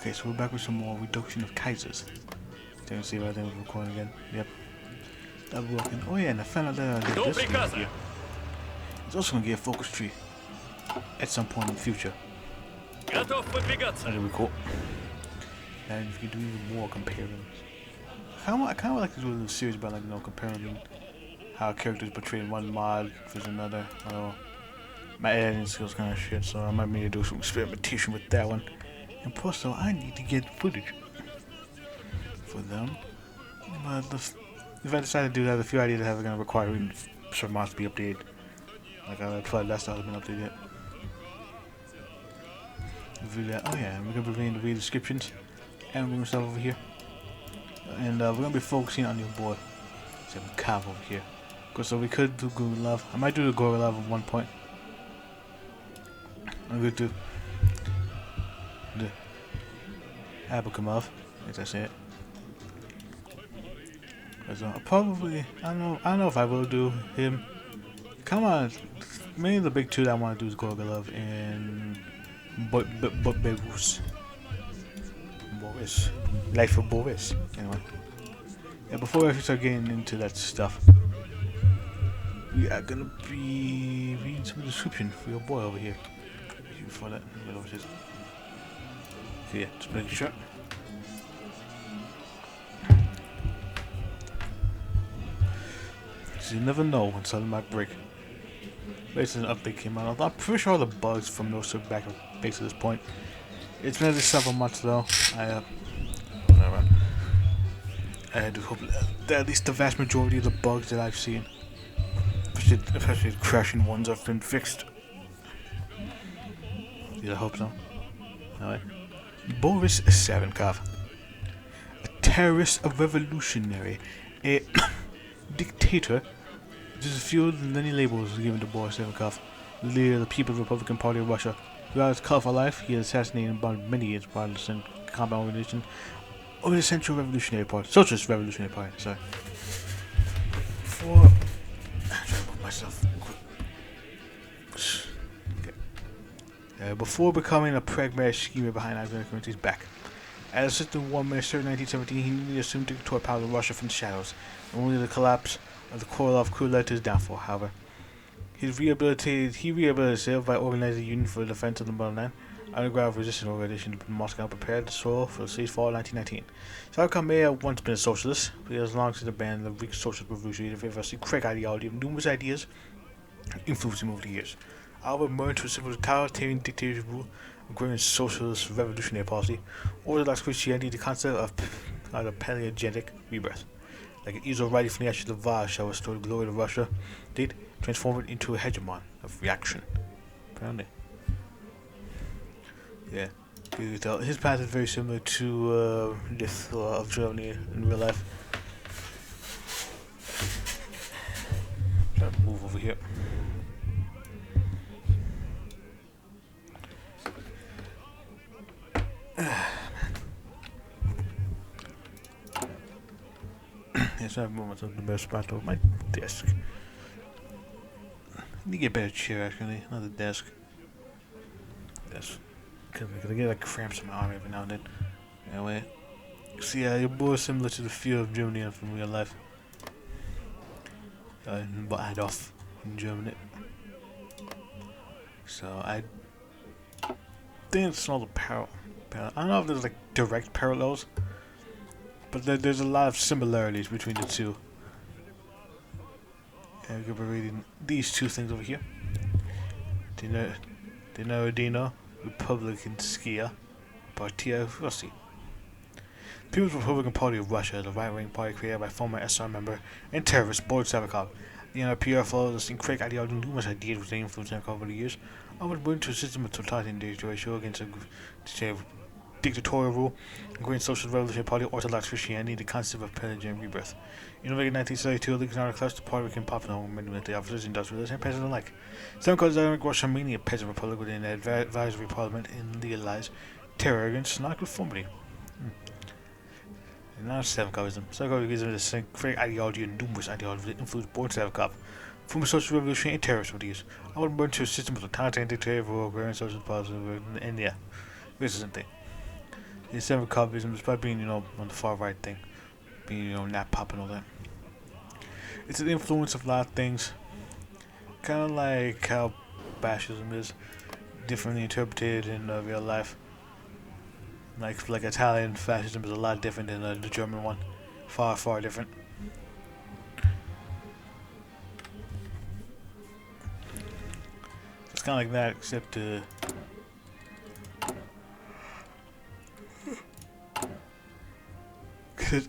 Okay, so we're back with some more reduction of Kaisers. Don't see if I think we're recording again. Yep. That working. Oh yeah, and I found out that I did this one over here. It's also gonna get a focus tree at some point in the future. That'll be cool. And if you do even more comparing. I kinda like to do a little series about comparing how characters portray one mod versus another. I don't know. My editing skills kind of shit, so I might need to do some experimentation with that one. And plus, though, I need to get footage for them. But if I decide to do that, the few ideas I have are going to require certain mods to be updated. Like Flood, that stuff hasn't been updated yet. We'll do that. Oh yeah, we're going to be reading the video descriptions and bring stuff over here. And we're going to be focusing on your boy, Sam Cav over here. So we could do Google Love. I might do the Google Love at one point. I'm going to do the Abakamov, as I say it. So probably, I don't know if I will do him. Come on, maybe the big two that I want to do is Gorgolov and Boris. Life of Boris. Anyway, yeah. Before I start getting into that stuff, we are gonna be reading some description for your boy over here. Before that, so yeah, just making sure. So you never know when something might break. Basically, an update came out. I'm pretty sure all the bugs from those are back at base at this point. It's been several months though. Whatever. I do hope that at least the vast majority of the bugs that I've seen, especially the crashing ones, have been fixed. I hope so. Alright. Boris Savinkov. A terrorist, a revolutionary, a dictator. Just a few of the many labels given to Boris Savinkov, the leader of the People's Republican Party of Russia. Throughout his colorful life, he has assassinated and bombed many of its partisan combat organizations over the Central Revolutionary Party, Socialist Revolutionary Party. Sorry. I'm trying to move myself. Before becoming a pragmatic schemer behind Ivan Community's back. As Assistant War Minister in 1917, he newly assumed dictatorial power of Russia from the shadows, and only the collapse of the Korolov coup led to his downfall, however. He rehabilitated himself by organizing a union for the defense of the motherland, underground resistance organization in Moscow, prepared the soil for the city's fall in 1919. Savinkov may have once been a socialist, but he has long since abandoned the Greek socialist revolution in favor of the correct ideology of numerous ideas influencing him over the years. Albert merged with civil totalitarian dictatorship rule, growing socialist revolutionary policy, Orthodox Christianity, the concept of a paleogenetic rebirth. Like an easel rising from the ashes of Vozhd shall restore the glory of Russia, did transform it into a hegemon of reaction. Apparently. Yeah. You can tell his path is very similar to this of Germany in real life. Try to move over here. Yes, I have moments of the best spot of my desk. I need to get a better chair actually, not the desk. Yes. Because I get like cramps in my arm every now and then. Anyway. See, your boy is similar to the feel of Germany from real life. But Adolf in Germany. So I think it's not a parallel. I don't know if there's like direct parallels, but there's a lot of similarities between the two. And we're going to be reading these two things over here. Narodino Republikanskaya Partia Russi. People's Republican Party of Russia is a right-wing party created by former SR member and terrorist Boris Savinkov. The NRPR follows the same correct ideology and numerous ideas which they influenced Savinkov over the years. I was born to a system of totalitarian dictatorship against a dictatorial rule, growing social revolutionary party, Orthodox Christianity, the concept of paleogenetic rebirth. In November 1972, the economic class, the party became popular among many military officers, industrialists, and peasants alike. Savinkov desired Russia Armenia, a peasant republic within an advisory parliament and legalized terror against non-conformity. And now Savinkovism. Savinkovism is the same correct ideology and numerous ideologies that influenced Boris Savinkov. From a social revolution and terrorist over the years, I would burn to a system of totalitarian dictatorial agrarian social policy and yeah, this isn't thing. his 7 covers by being, on the far right thing, being, nap pop and all that. It's an influence of a lot of things, kind of like how fascism is differently interpreted in real life. Like Italian fascism is a lot different than the German one, far different. It's kind of like that, except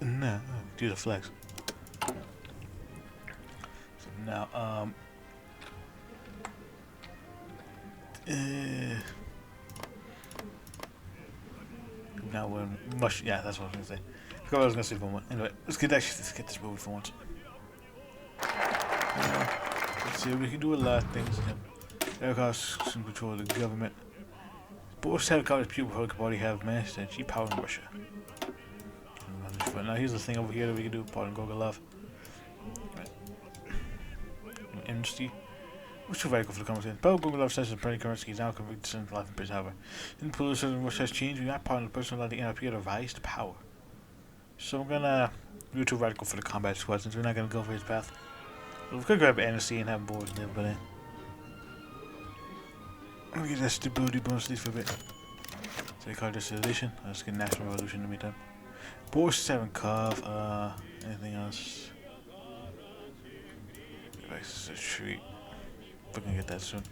nah, do the flex. So now, now we're mush. Yeah, that's what I was gonna say. I forgot what I was gonna say for one. Anyway, let's get this movie for once. Let's see, we can do a lot of things. Eric has some control of the government. Both Sadiko's people probably have managed to achieve power in Russia. Now here's the thing over here that we can do. Pardon Gogolov. Right. Amnesty. Which is radical for the conversation. Paul Gogolov says that Bernie Kerensky is now convicted to life in prison. However, in political Russia has changed. We're not part of the person allowed the NRP to rise to power. So I'm gonna do too radical for the combat squad since we're not gonna go for his path. We could grab Amnesty and have board there, but I'm gonna get that stability bonus at least for a bit. So they call this edition. Let's get National Revolution in the meantime. Boris 7 Cov, anything else? Devices retreat. We're gonna get that soon.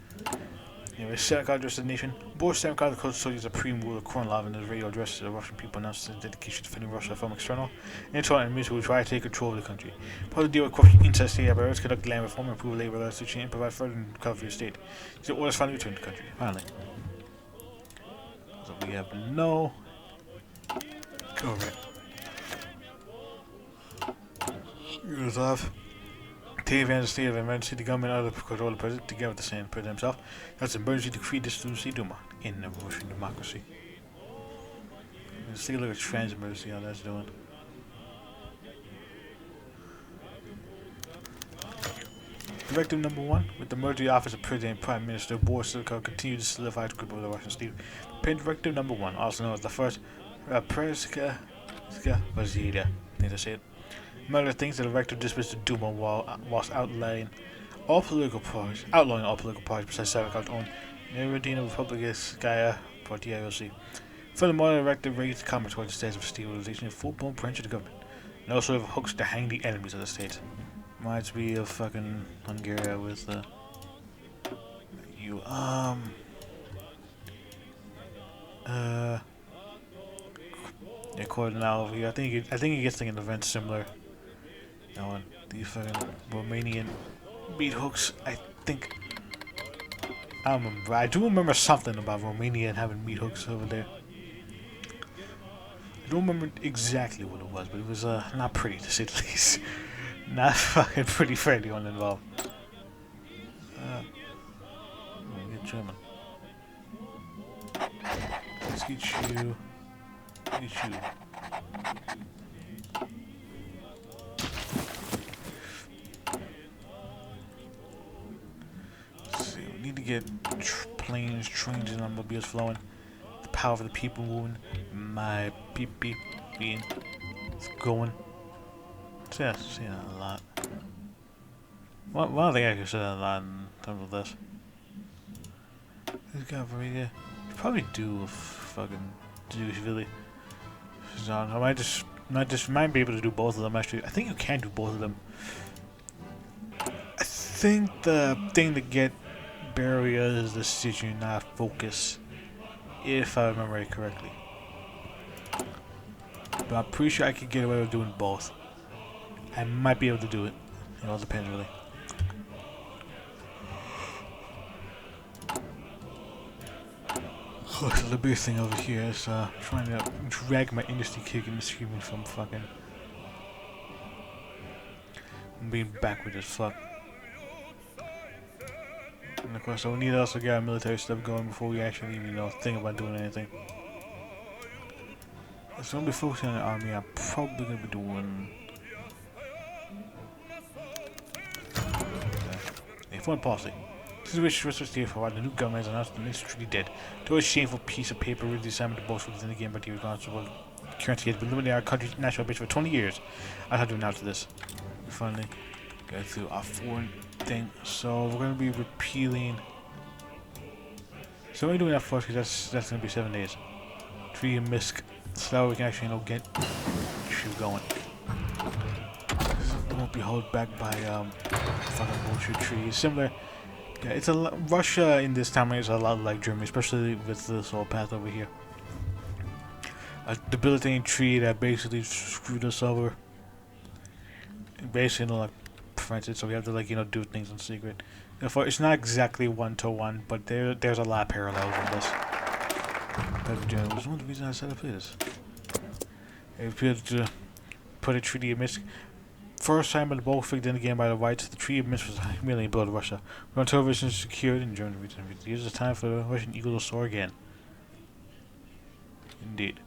Anyway, Sadikov addressed the nation. Boris 7 Cov, the coast soldiers of Supreme Ruler Kornilov, in his radio address to the Russian people announced his dedication to defending Russia from external and internal enemies who would try to take control of the country. Part of the deal with corruption inside state apparatus, conduct land reform, improve labor laws, and provide further recovery of the state. So orders finally returned to the country. Finally. So we have no. Alright. Yugoslav. Take advantage of the state of emergency, the government out of control of the president, together with the Senate president himself. That's an emergency decree distributed Duma in the Russian democracy. Let's take a look at trans emergency, how that's doing. Directive number 1. With the merger of the office of President and Prime Minister, Boris Sadikov continued to solidify the grip of the Russian state. Directive number 1, also known as the first vozhd. I think that's it. Among other things, the directive dismissed the Duma whilst outlawing all political parties besides Sadikov's own Narodina Republikanskaya Party IOC. Furthermore, the directive raised comments towards the status of stabilization and full-blown branch of the government, and also have hooks to hang the enemies of the state. Reminds me of fucking Hungary with yeah, Cordonal over here. I think he gets like an event similar. That one, these fucking Romanian meat hooks. I think I don't remember. I do remember something about Romania and having meat hooks over there. I don't remember exactly what it was, but it was not pretty to say the least. Not fucking pretty for anyone involved. Get German. Let's get you. Get you. Let's see. We need to get planes, trains, and automobiles flowing. The power of the people moving. My beep being. It's going. Yeah, see that a lot. Well, I don't think I can say that a lot in terms of this. Who's got Varia? You probably do a fucking Jewish Billy. I might be able to do both of them actually. I think you can do both of them. I think the thing to get Barrier is the decision, not focus. If I remember it correctly. But I'm pretty sure I could get away with doing both. I might be able to do it. It all depends, really. Look, the big thing over here is trying to drag my industry kick and screaming from fucking. I'm being backward as fuck. And of course, I need to also get our military stuff going before we actually even think about doing anything. So I'm gonna be focusing on the army. I'm probably gonna be doing. Foreign policy. Situation was supposed to for a while. The new government has announced the ministry is truly dead. Though a shameful piece of paper with the assignment of both within the game, but the responsible currency has been limiting our country's national base for 20 years. I had to announce this. We finally got through our foreign thing. So we're going to be repealing. So we're doing that first because that's going to be 7 days. Tree and Misk. So that way we can actually get shoot going. We won't be held back by fucking bullshit trees. Similar. Yeah, it's Russia in this time is a lot like Germany, especially with this whole path over here. A debilitating tree that basically screwed us over. Basically, like prevents it, so we have to do things in secret. Therefore, it's not exactly 1-to-1, but there's a lot of parallels in this. That was one of the reasons I set up this. It appeared to put a treaty of Minsk. First time by the Bolshevik, then again by the Whites, the Treaty of Minsk was humiliating blood of Russia. When television is secured in German region, use the time for the Russian eagle to soar again. Indeed.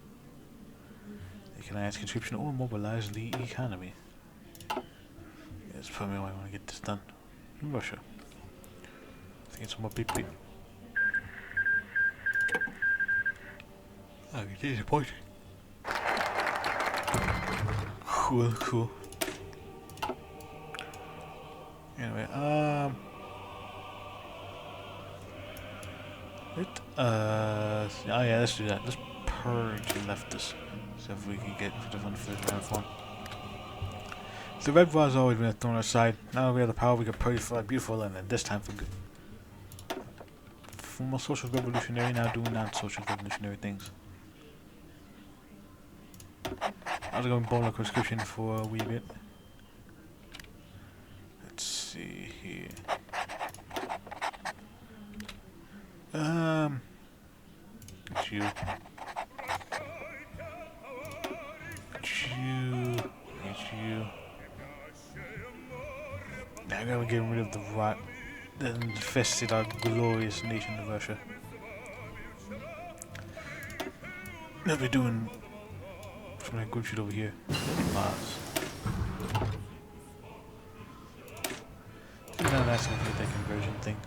They can add conscription or mobilize the economy. That's probably why I want to get this done in Russia. I think it's more beep beep. I'm disappointed. Cool. Anyway, oh yeah, let's do that. Let's purge the leftists. So if we can get different form. The red bar has always been a thorn aside. Now that we have the power, we can purge for our beautiful land, and this time for good. From a social revolutionary, now doing non-social revolutionary things. I was going to bone a conscription for a wee bit. Let's see here. It's you. Now I'm gonna get rid of the rot that infested our glorious nation of Russia. Now we're doing some good shit over here. Mars. So now that's gonna get that conversion thing.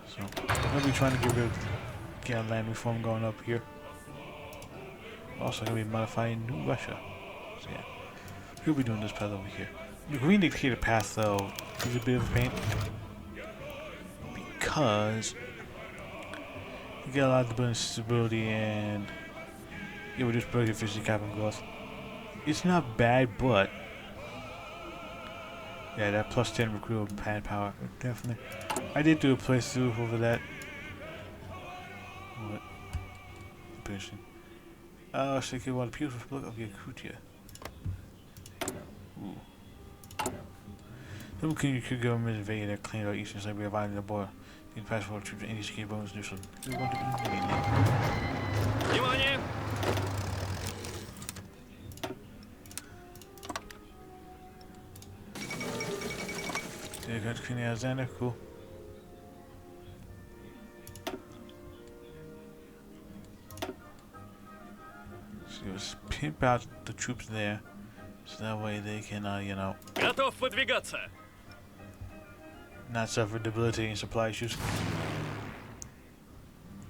So we'll be trying to get our land reform going up here. Also gonna be modifying New Russia. So yeah. We'll be doing this path over here. The green dictator path though is a bit of a pain. Because you get a lot of building stability and you reduce production efficiency, cap and growth. It's not bad, but yeah, that plus 10 recruit manpower, definitely. I did do a playthrough over that. What? Interesting. Oh, so you can want a beautiful look of Yakutia. Ooh. Then you could go invade and clean out Eastern Siberia, violating the border. You can pass forward troops and any escape bonus do something. We want to invade them. Внимание! So you got to clean the Alexander, cool. So let's pimp out the troops there. So that way they can, Готов выдвигаться. not suffer debilitating supply issues.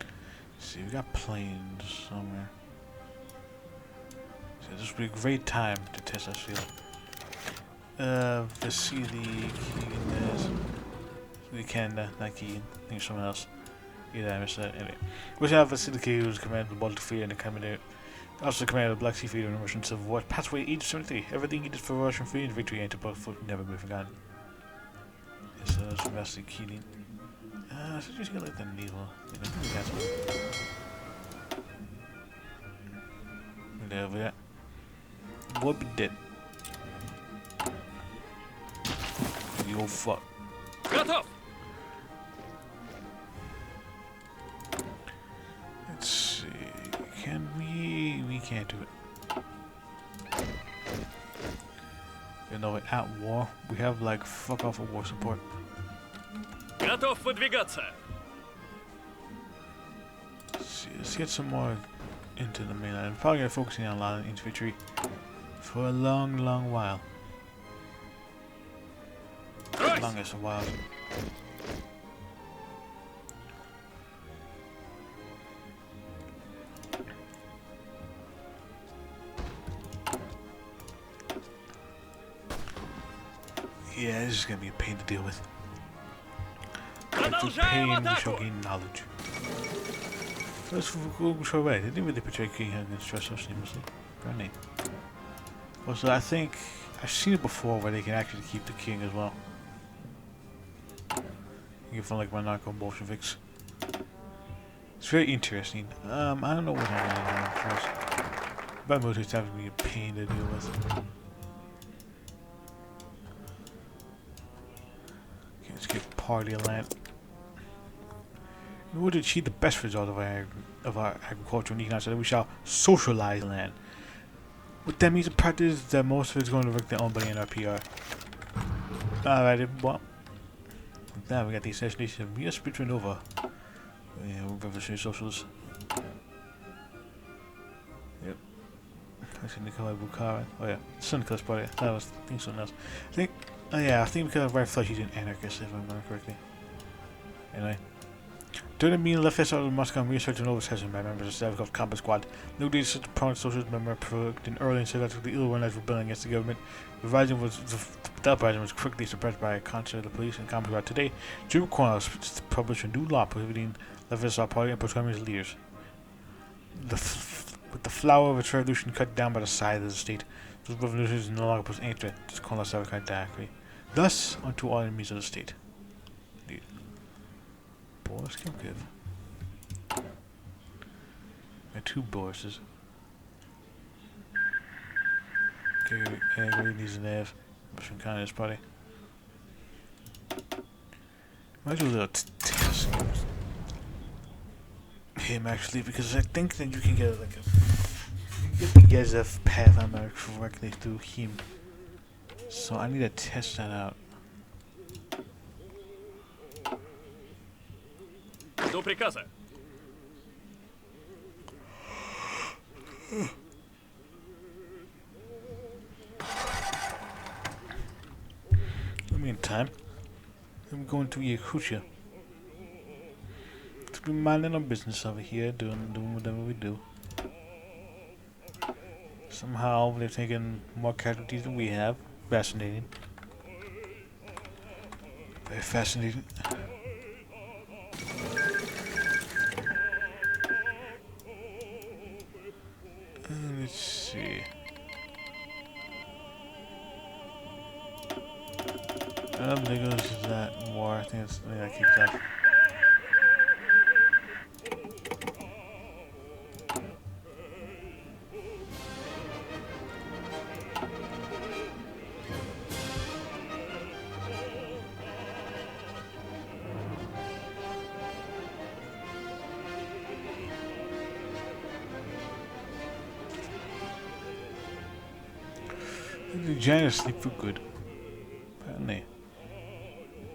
Let's see, we got planes somewhere. So this would be a great time to test our shield. Let's see the Keegan is. The Canada, not Keegan. I think someone else. Yeah, I missed that. Anyway, we have Vasiliki, who's commanded the Baltic Fleet and the commander. Also commanded the Black Sea Fleet in the Russian Civil War. Passed away at age 73. Everything he did for Russian freedom and victory and to both foot never be forgotten. Yes, that's Vasily Keating. So just get like the needle. That's one. Over that. What be dead? You old fuck. Готов. Let's see. Can we? We can't do it. You know, at war, we have like fuck off of war support. Готов выдвигаться. Let's get some more into the mainland. I'm probably gonna focusing on a lot of infantry for a long while. longest while. Yeah, this is gonna be a pain to deal with. Through pain, we shall gain knowledge. Let's go away. They didn't really portray King having stress so seamlessly. Funny. Also, I think I've seen it before where they can actually keep the king as well. You feel like my narco Bolsheviks. It's very interesting. I don't know what I'm gonna do first. But most of the time it's gonna be a pain to deal with. Okay, let's get party land. In order to achieve the best result of our agricultural and economic, we shall socialize land. What that means in practice is that most of it is going to work their own by the NRPR. Alright, well. With that, we got the assassination of Mias Petronova. Yeah, we're revolutionary socialists. Yep. I see Nikolai Bukhara. Oh yeah, Sun Nicholas Party. I was thinking something else. I think, oh yeah, I think because of Red Flush he's an anarchist, if I remember correctly. Anyway. During the meeting, left out of Moscow, research and oversight by members of the Savkov Combat Squad. No data such a prominent socialist member provoked an early and psychologically ill-organized rebellion against the government. The uprising was quickly suppressed by a concert of the police and Combat Squad. Today, Jim Cornwell published a new law prohibiting leftist party and proclaiming its leaders. With the flower of its revolution cut down by the side of the state, those revolutions no longer pose any threat to Cornwell's Savkov directly. Thus, unto all enemies of the state. Boris can give. Got two Borises. Okay, everybody needs an Av. Some kind of this party. Might do a little test him actually, because I think that you can get like the Yezev path on there correctly through him. So I need to test that out. До приказа. In the meantime, I'm going to Yakutia. To be minding our business over here, doing whatever we do. Somehow they've taken more casualties than we have. Fascinating. Very fascinating. Let's see. I don't think it was that war. I think it's I kicked off. The giants sleep for good. Apparently.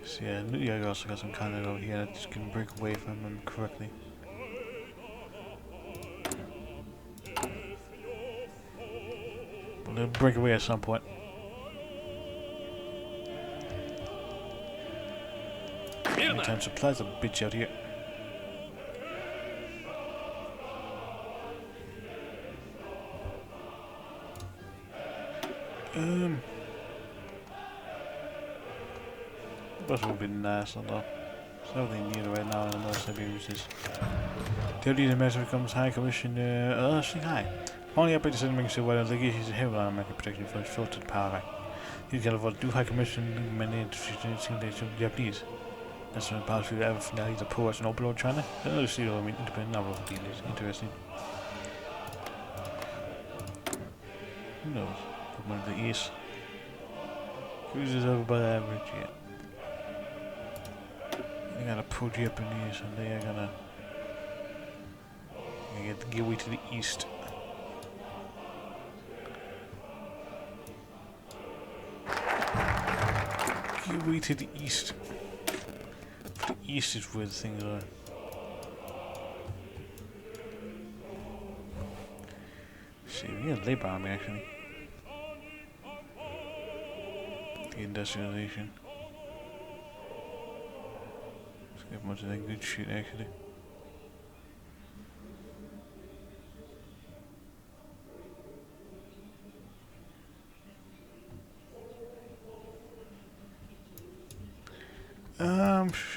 So yeah, I also got some content over here that just can break away from them correctly. But they'll break away at some point. Meantime, supplies a bitch out here. This would be nice, although it's not really needed right now unless I use this. Deputy Master becomes High Commissioner Shanghai. Only up to the making sure whether the legacies have on American protection for his filtered power. He's got a do High Commission many of Japanese. That's one policy that ever finale the poor as an open world China. Another studio, I mean, independent novel of dealers. Interesting. Who knows? From one of the east. Cruises over by the average yet. They got a pro-Japanese and they are gonna get away to the east. Get away to the east. The east is where the things are. Let's see, we got a labor army actually. The industrialization. Get much of that good shit actually.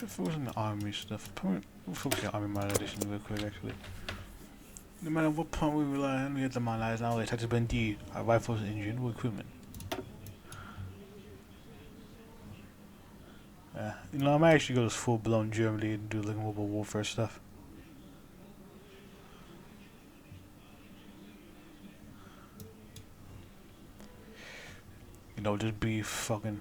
If it wasn't the army stuff, probably we'll focus on army modernization real quick actually. No matter what point we rely on, we have to modernize now. Let's have to our rifles, engine, or equipment. You know, I might actually go to full-blown Germany and do like mobile warfare stuff. You know, just be fucking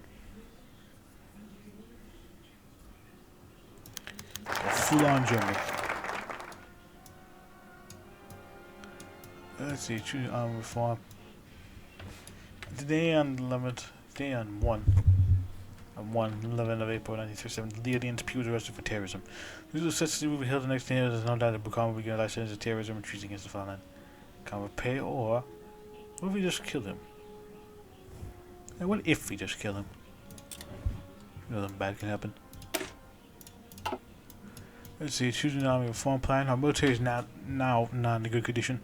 full-on Germany. Let's see, choose army reform. Today on the 11th, today on 11 of April 1937, the Alliance was arrested for terrorism. These were such that we were held the next day. There's no doubt that Bukama began a license of terrorism and treason against the fatherland. Can we pay, or what if we just kill him? And what if we just kill him? Nothing bad can happen. Let's see, choosing an army reform plan. Our military is now not in good condition.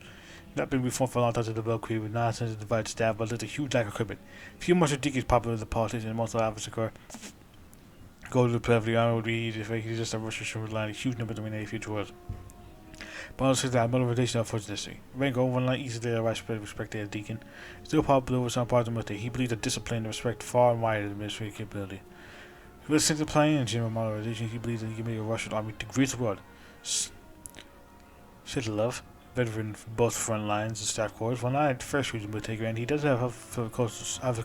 Not been reformed for a long time to the Belgrade with nonsense and divided staff, but there's a huge lack of equipment. Few much ridiculous popular the politics and most of the officers occur. Go to the play of the army would be easy if they could just have Russia should rely on a huge number to dominate future wars. But also that motivation of force necessary. Rank over one line easily the right respect as deacon. Still popular with some parts of the military. He believes that discipline and respect far and wide administrative capability. He was sent to plan and general modernization. He believes that he can make a Russian army the greatest world. Said love. Veteran for both front lines and staff corps. While not at first region military command, he does have a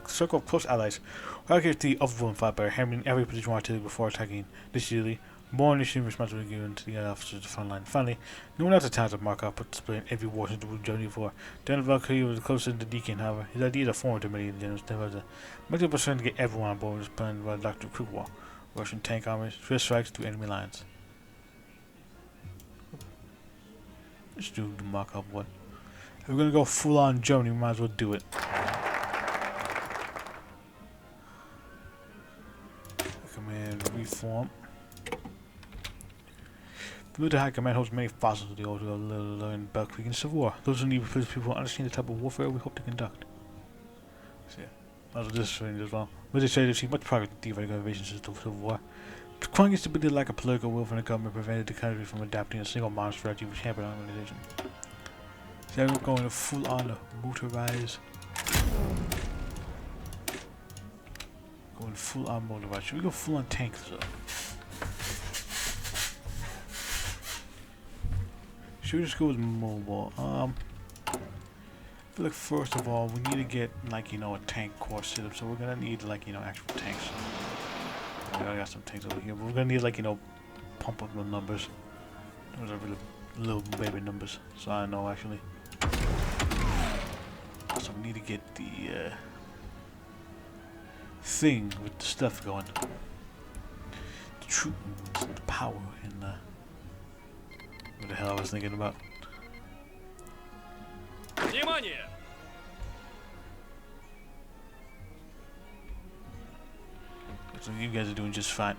circle of close allies who are the overwhelming fight by hammering every position artillery before attacking. Initially, more initiative responsibility given to the officers of the front line. Finally, no one else had time to mark out participating in every war since the Germany war. General Valkyrie was closer to the deacon, however. His ideas are foreign to many of the generals. Nevertheless, much of trying to get everyone on board was planned by Dr. Krugwall. Russian tank armies, first strikes to enemy lines. Let's do the mock-up one. If we're gonna go full-on Germany, we might as well do it. Command reform. The military high command holds many fossils of the old and Belkrieg and Civil War. Those who need to people who understand the type of warfare we hope to conduct. So yeah, also this thing as well. Military have seen much progress in theoretical innovation since the Civil War. Chronic instability lack of political will from the government prevented the country from adapting a single modern strategy for champion organization. So we're going to full-on motorize. Going full-on motorize. Should we go full-on tanks though? Should we just go with mobile? I feel like first of all we need to get like a tank core set up. So we're gonna need like actual tanks. I got some tanks over here, but we're gonna need pump up the numbers. Those are really little baby numbers, so I know actually. So we need to get the thing with the stuff going. The troop, the power, and what the hell I was thinking about. Внимание! So you guys are doing just fine.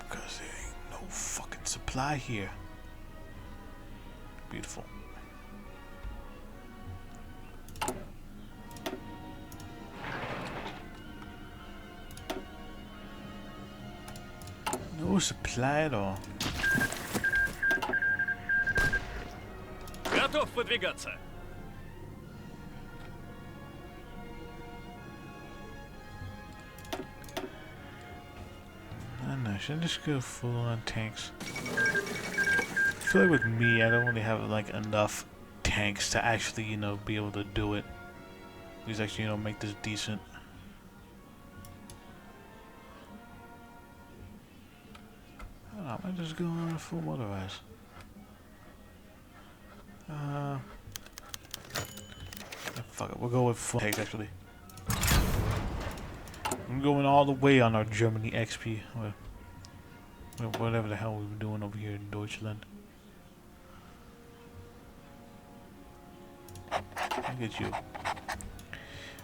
Because there ain't no fucking supply here. Beautiful. No supply at all. Готов выдвигаться. Should I just go full on tanks? I feel like with me, I don't really have enough tanks to actually, be able to do it. Please actually, make this decent. I don't know, I might just go on a full motorize. Fuck it, we'll go with full tanks actually. I'm going all the way on our Germany XP. Whatever the hell we've been doing over here in Deutschland. Look at you.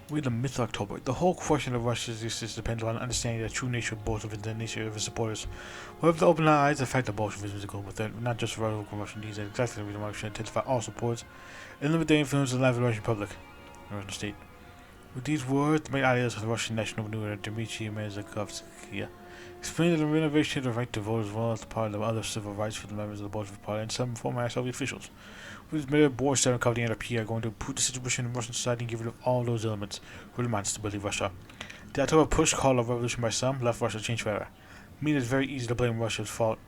We're the myth of October. The whole question of Russia's existence depends on understanding the true nature of Bolshevism and the nature of its supporters. We have to open our eyes to the fact that Bolshevism is a global threat, not just for local Russian needs, and exactly the reason why we should intensify all supports and limit their influence on the life of the Russian public, the Russian state. With these words, the main ideas of the Russian national renewal Dmitry Merezhkovsky explained that the renovation of the right to vote as well as the part of other civil rights for the members of the Bolshevik Party and some former Soviet officials. With Mayor Boris and the ep3 are going to improve the situation in Russian society and get rid of all those elements who undermine the stability of Russia. The October push call of revolution by some left Russia changed forever. I mean, it's very easy to blame Russia's fault,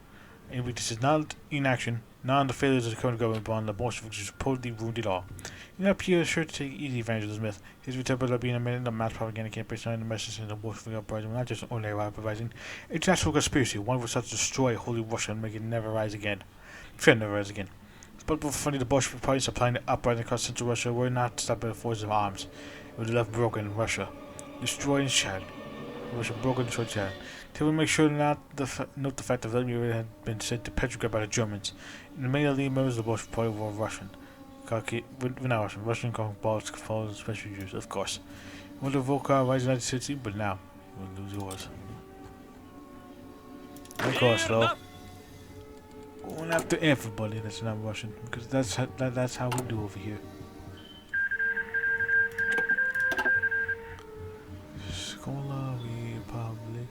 and this is not inaction, not on the failures of the current government, but on the Bolsheviks who supposedly ruined it all. ep3 is sure to take easy advantage of this myth. His retempered of being a man in the mass propaganda campaign sending the message in the Bolshevik uprising, not just an ordinary uprising, a international conspiracy, one which sought to destroy holy Russia and make it never rise again. Fear never rise again. But before the Bolshevik party supplying the uprising across central Russia were not stopped by the forces of arms. It was left broken in Russia, destroyed and shattered. Russia broken and destroyed and shattered. They will make sure not note the fact that Vladimir had been sent to Petrograd by the Germans, and the many leading members of the Bolshevik party were Russian. Russian Balts, Poles, especially Jews, of course. You want to revoke our rights in the United States, but now you will lose yours. Of course, though. Going after everybody that's not Russian, because that's how we do over here. Skola Republic.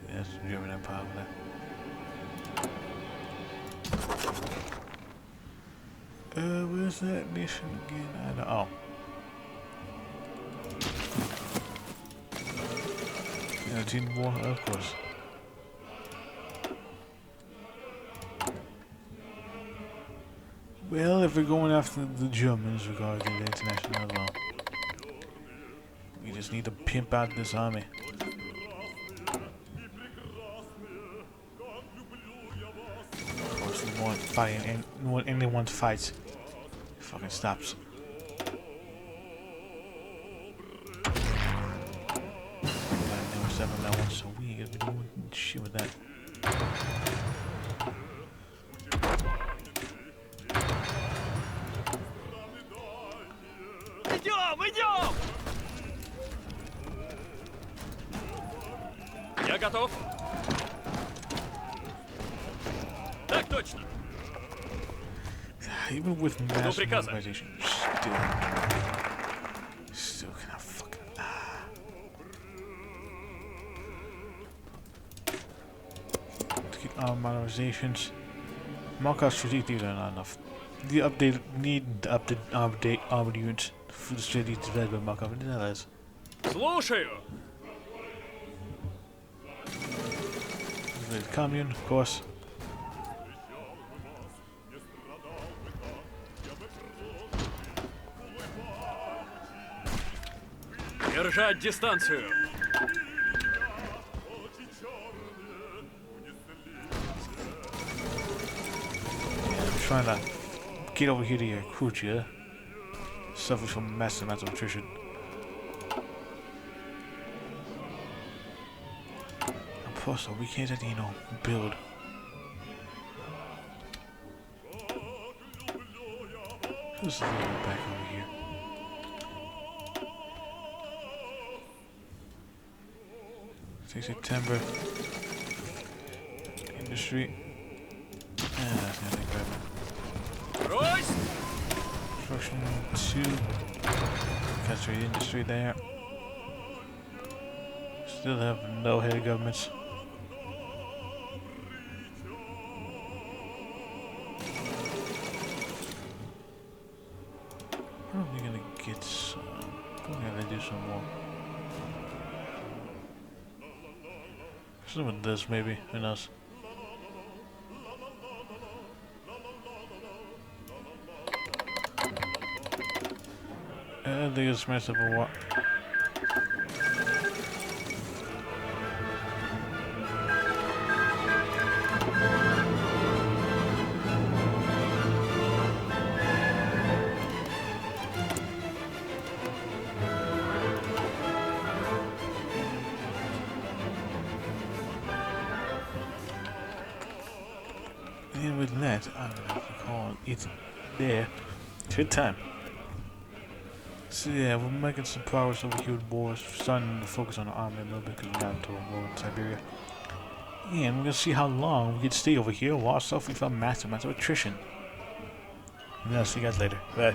Yes, German Empire over there. Where's that nation again? I don't know. Yeah, Team War, of course. Well, if we're going after the Germans regarding the international law, we just need to pimp out this army. Of course, we want fighting, and when anyone fights, it fucking stops. That one, so we ain't gonna be doing shit with that. Идем! Я готов. Так точно. Even with mass mobilization, still cannot fucking. To get our modernizations. Markov strategic are not enough. The update need to update armored units for the strategy developed by Markov and others. Слушаю. The commune, of course. Держать дистанцию. I'm trying to get over here to your Krucha. Suffers from massive amounts of attrition. And plus, we can't, build. Just a little bit back over here. Take September. Industry. That's gonna take forever. Брось! Construction 2. Concentrate industry there. Still have no head of governments. Probably gonna get some. Probably gonna do some more. Some of this maybe, who knows. I think it's messed up a lot. And with that, I'm going to call it there. Good time. So yeah, we're making some progress over here with wars. Starting to focus on the army a little bit because we're not into a war in Siberia. And we're going to see how long we can stay over here while suffering from massive amounts of attrition. And I'll see you guys later. Bye.